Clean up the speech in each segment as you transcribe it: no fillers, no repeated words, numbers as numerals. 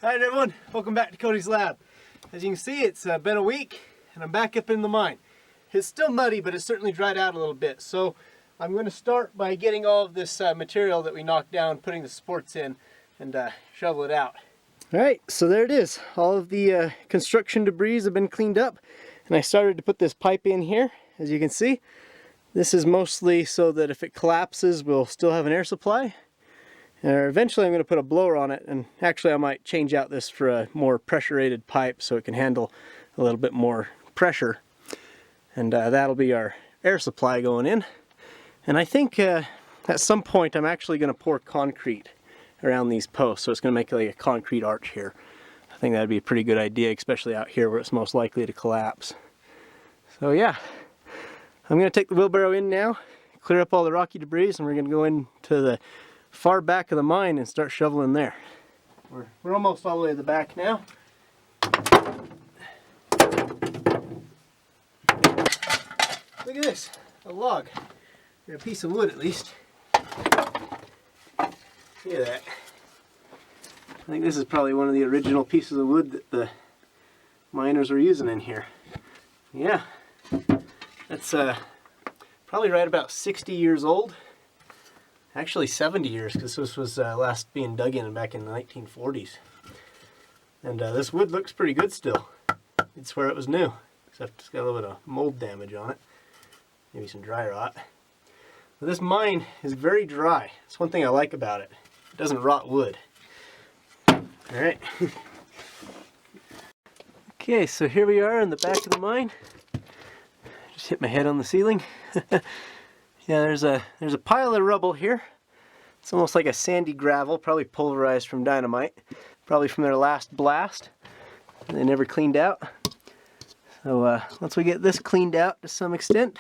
Alright everyone, welcome back to Cody's Lab. As you can see, it's been a week and I'm back up in the mine. It's still muddy, but it's certainly dried out a little bit. So I'm going to start by getting all of this material that we knocked down, putting the supports in, and shovel it out. Alright, so there it is. All of the construction debris have been cleaned up, and I started to put this pipe in here, as you can see. This is mostly so that if it collapses, we'll still have an air supply. Eventually I'm going to put a blower on it, and actually I might change out this for a more pressure-rated pipe so it can handle a little bit more pressure. And that'll be our air supply going in. And I think at some point I'm actually going to pour concrete around these posts, so it's going to make like a concrete arch here. I think that'd be a pretty good idea, especially out here where it's most likely to collapse. So yeah, I'm going to take the wheelbarrow in now, clear up all the rocky debris, and we're going to go into the far back of the mine and start shoveling there. We're almost all the way to the back now. Look at this, a log, or a piece of wood at least. Look at that. I think this is probably one of the original pieces of wood that the miners were using in here. Yeah, that's probably right about 60 years old. Actually 70 years, because this was last being dug in back in the 1940s. And this wood looks pretty good still. You'd swear it was new, except it's got a little bit of mold damage on it. Maybe some dry rot. But this mine is very dry. That's one thing I like about it. It doesn't rot wood. Alright. Okay, so here we are in the back of the mine. Just hit my head on the ceiling. Yeah, there's a pile of rubble here. It's almost like a sandy gravel, probably pulverized from dynamite, probably from their last blast. They never cleaned out. So once we get this cleaned out to some extent,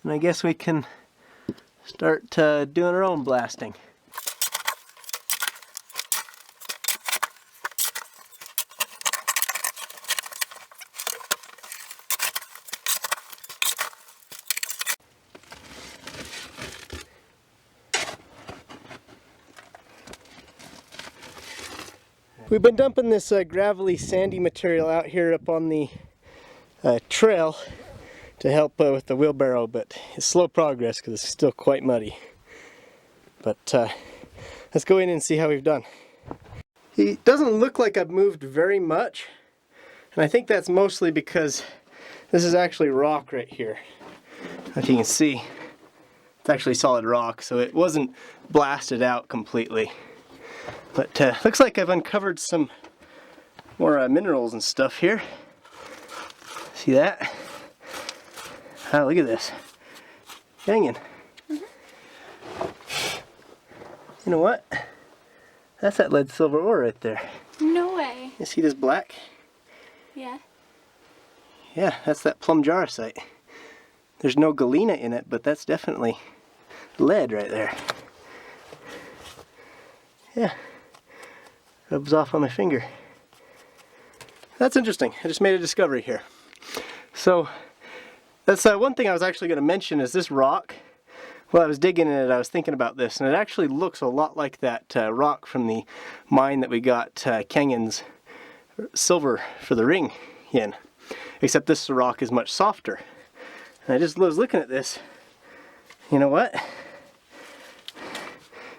then I guess we can start doing our own blasting. We've been dumping this gravelly, sandy material out here up on the trail to help with the wheelbarrow, but it's slow progress because it's still quite muddy. But let's go in and see how we've done. It doesn't look like I've moved very much, and I think that's mostly because this is actually rock right here. As you can see, it's actually solid rock, so it wasn't blasted out completely. But looks like I've uncovered some more minerals and stuff here. See that? Oh, look at this. Hanging. You know what? That's that lead silver ore right there. No way. You see this black? Yeah. Yeah, that's that plum jarosite. There's no galena in it, but that's definitely lead right there. Yeah. Rubs off on my finger. That's interesting. I just made a discovery here. So that's one thing I was actually going to mention is this rock. While I was digging in it, I was thinking about this, and it actually looks a lot like that rock from the mine that we got Kenyan's silver for the ring in. Except this rock is much softer. And I just was looking at this. You know what?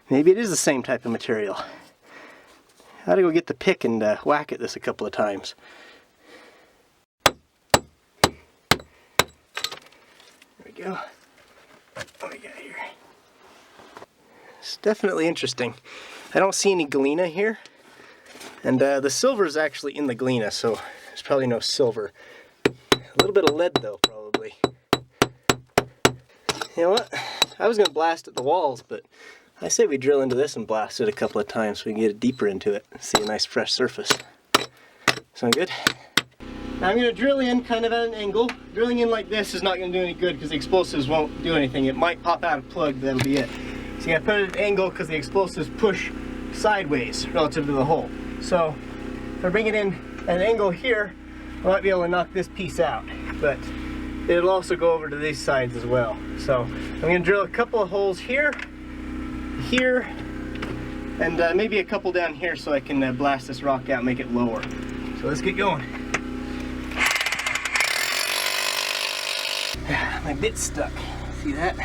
Maybe it is the same type of material. I ought to go get the pick and whack at this a couple of times. There we go. What do we got here? It's definitely interesting. I don't see any galena here. And the silver is actually in the galena, so there's probably no silver. A little bit of lead though, probably. You know what? I was going to blast at the walls, but I say we drill into this and blast it a couple of times so we can get it deeper into it and see a nice fresh surface. Sound good? Now I'm going to drill in kind of at an angle. Drilling in like this is not going to do any good because the explosives won't do anything. It might pop out a plug, but that'll be it. So you got to put it at an angle because the explosives push sideways relative to the hole. So if I bring it in at an angle here, I might be able to knock this piece out. But it'll also go over to these sides as well. So I'm going to drill a couple of holes here, here, And maybe a couple down here so I can blast this rock out and make it lower. So let's get going. My bit's stuck. See that?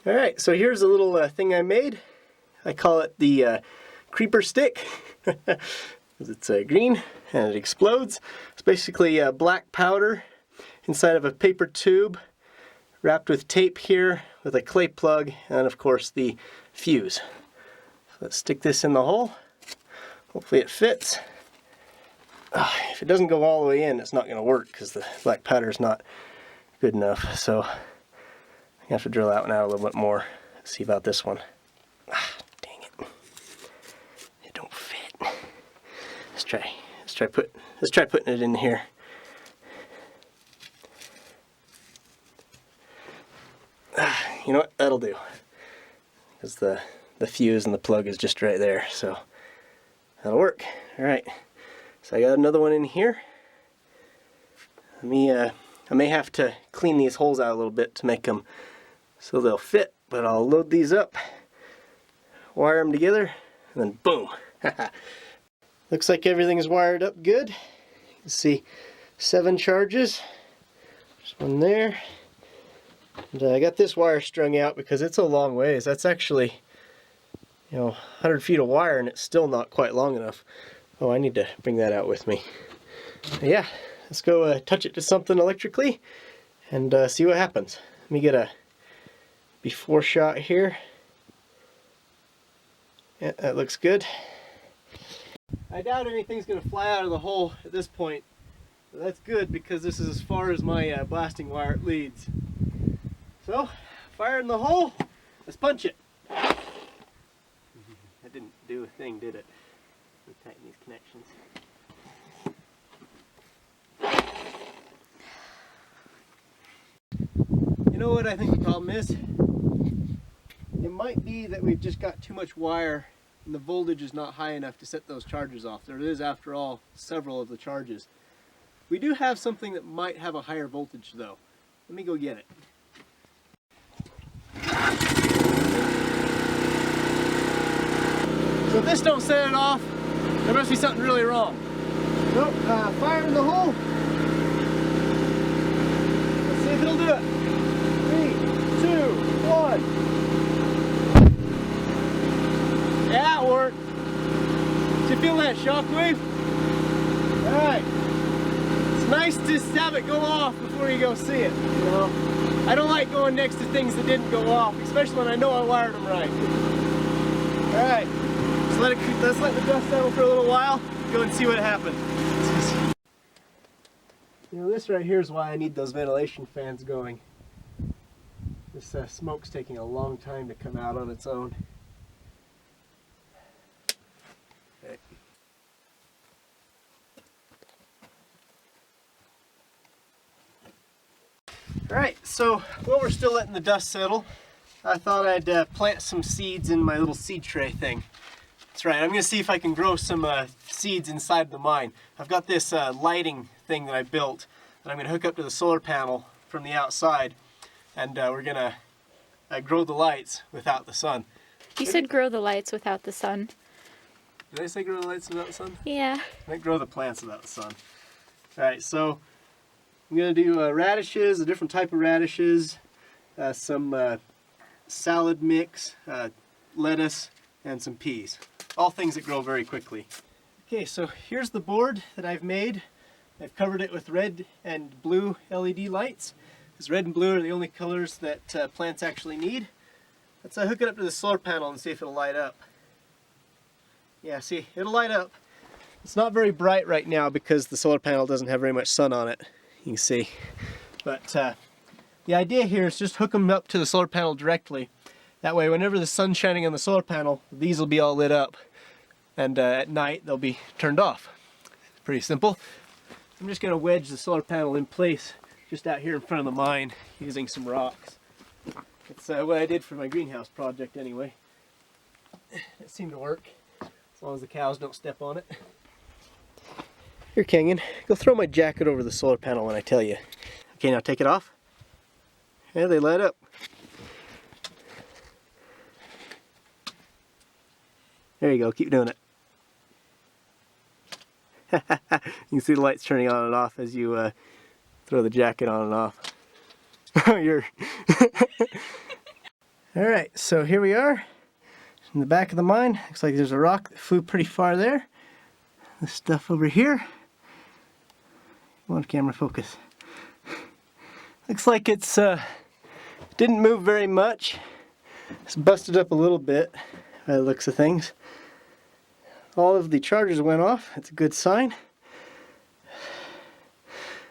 Alright, so here's a little thing I made. I call it the creeper stick. It's green and it explodes. It's basically black powder inside of a paper tube wrapped with tape here with a clay plug and of course the fuse. So let's stick this in the hole. Hopefully it fits. If it doesn't go all the way in, it's not going to work because the black powder is not good enough. So I have to drill that one out a little bit more. Let's see about this one. Dang it. It don't fit. Let's try putting it in here. You know what? That'll do. Because the fuse and the plug is just right there, so that'll work. Alright. So I got another one in here. I may have to clean these holes out a little bit to make them so they'll fit, but I'll load these up, wire them together, and then boom. Looks like everything's wired up good. You can see 7 charges. There's one there. And I got this wire strung out because it's a long ways. That's actually, 100 feet of wire and it's still not quite long enough. Oh, I need to bring that out with me. But yeah, let's go touch it to something electrically and see what happens. Let me get a before shot here. Yeah, that looks good. I doubt anything's going to fly out of the hole at this point. But that's good because this is as far as my blasting wire leads. So, fire in the hole. Let's punch it. That didn't do a thing, did it? Let me tighten these connections. You know what I think the problem is? It might be that we've just got too much wire and the voltage is not high enough to set those charges off. There is, after all, several of the charges. We do have something that might have a higher voltage though. Let me go get it. So if this don't set it off, there must be something really wrong. So, fire in the hole. Let's see if it'll do it. 3, 2, 1. Yeah, it worked. Did you feel that shockwave? Alright. It's nice to just have it go off before you go see it, you know? I don't like going next to things that didn't go off, especially when I know I wired them right. Alright. Let's let the dust settle for a little while, go and see what happens. You know, this right here is why I need those ventilation fans going. This smoke's taking a long time to come out on its own. Okay. Alright, so while we're still letting the dust settle, I thought I'd plant some seeds in my little seed tray thing. That's right, I'm going to see if I can grow some seeds inside the mine. I've got this lighting thing that I built that I'm going to hook up to the solar panel from the outside, and we're going to grow the lights without the sun. You said grow the lights without the sun. Did I say grow the lights without the sun? Yeah. I might grow the plants without the sun. Alright, so I'm going to do radishes, a different type of radishes, some salad mix, lettuce, and some peas. All things that grow very quickly. Okay, so here's the board that I've made. I've covered it with red and blue LED lights. Because red and blue are the only colors that plants actually need. Let's hook it up to the solar panel and see if it'll light up. Yeah, see, it'll light up. It's not very bright right now because the solar panel doesn't have very much sun on it. You can see. But the idea here is just hook them up to the solar panel directly. That way, whenever the sun's shining on the solar panel, these will be all lit up. And at night, they'll be turned off. Pretty simple. I'm just going to wedge the solar panel in place just out here in front of the mine using some rocks. It's what I did for my greenhouse project anyway. It seemed to work, as long as the cows don't step on it. Here, Kenyon, go throw my jacket over the solar panel when I tell you. Okay, now take it off. Yeah, they light up. There you go, keep doing it. You can see the lights turning on and off as you throw the jacket on and off. You're Alright, so here we are in the back of the mine. Looks like there's a rock that flew pretty far there. This stuff over here. Come on, camera, focus. Looks like it's didn't move very much. It's busted up a little bit by the looks of things. All of the chargers went off. That's a good sign.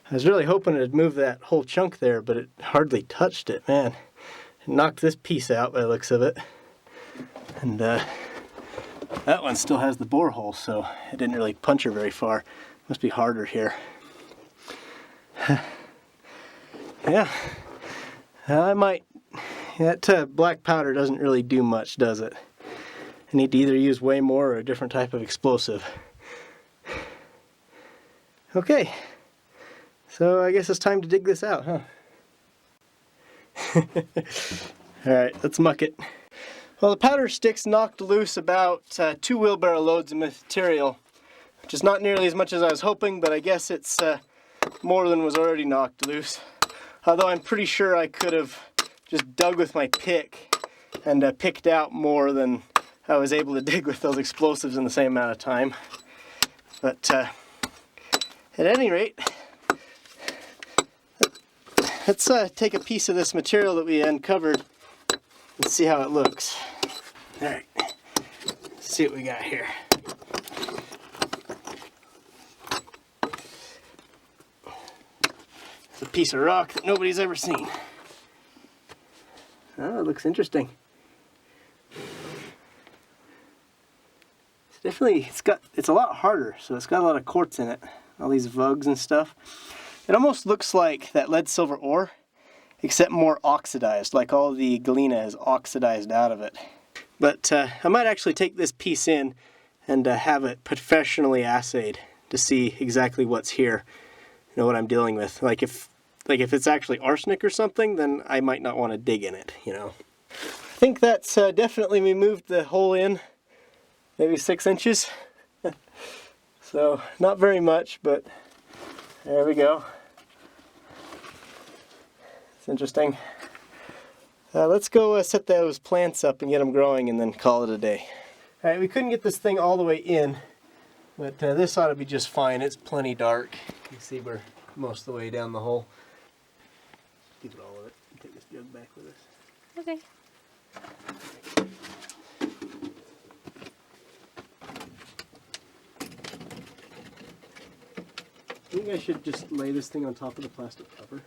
I was really hoping it'd move that whole chunk there, but it hardly touched it, man. It knocked this piece out by the looks of it. And that one still has the borehole, so it didn't really puncture very far. Must be harder here. Yeah. I might... That black powder doesn't really do much, does it? I need to either use way more or a different type of explosive. Okay. So I guess it's time to dig this out, huh? Alright, let's muck it. Well, the powder sticks knocked loose about 2 wheelbarrow loads of material, which is not nearly as much as I was hoping, but I guess it's more than was already knocked loose. Although I'm pretty sure I could have just dug with my pick and picked out more than I was able to dig with those explosives in the same amount of time. But at any rate, let's take a piece of this material that we uncovered and see how it looks. Alright, let's see what we got here. It's a piece of rock that nobody's ever seen. Oh, it looks interesting. It's definitely, it's a lot harder, so it's got a lot of quartz in it. All these vugs and stuff. It almost looks like that lead silver ore, except more oxidized, like all the galena is oxidized out of it. But I might actually take this piece in and have it professionally assayed to see exactly what's here, you know, what I'm dealing with. Like if it's actually arsenic or something, then I might not want to dig in it, you know. I think that's definitely, we moved the hole in maybe 6 inches. So not very much, but there we go. It's interesting. Let's go set those plants up and get them growing and then call it a day. Alright, we couldn't get this thing all the way in, but this ought to be just fine. It's plenty dark. You can see we're most of the way down the hole. Keep it all of it. Take this jug back with us. Okay. I think I should just lay this thing on top of the plastic cover.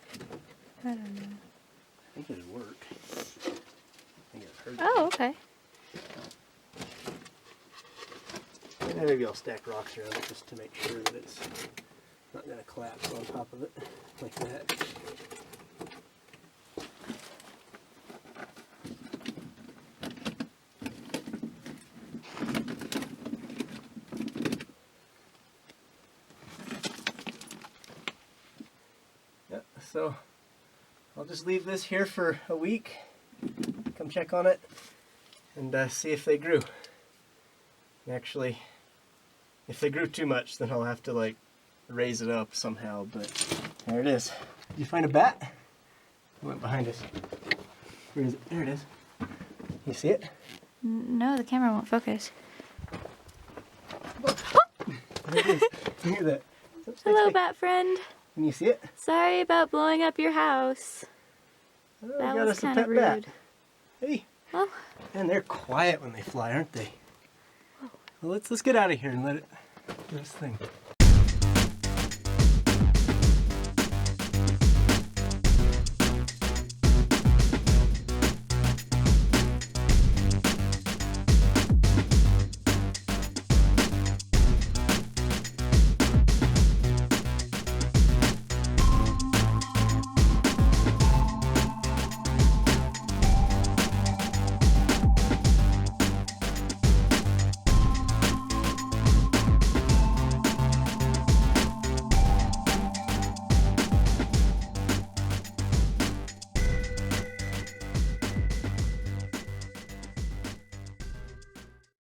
I don't know. I think it'd work. I think I've heard Oh, okay. And maybe I'll stack rocks around it just to make sure that it's not going to collapse on top of it like that. Yep, so I'll just leave this here for a week, come check on it, and see if they grew. Actually, if they grew too much, then I'll have to like raise it up somehow, but there it is. Did you find a bat? It went behind us. Where is it? There it is. You see it? No, the camera won't focus. There it is. You hear that? Hello, bat friend. Can you see it? Sorry about blowing up your house. Oh, That got was us a kind of pet bat. rude. Hey. Oh. And they're quiet when they fly, aren't they? Well, let's get out of here and let it do its thing.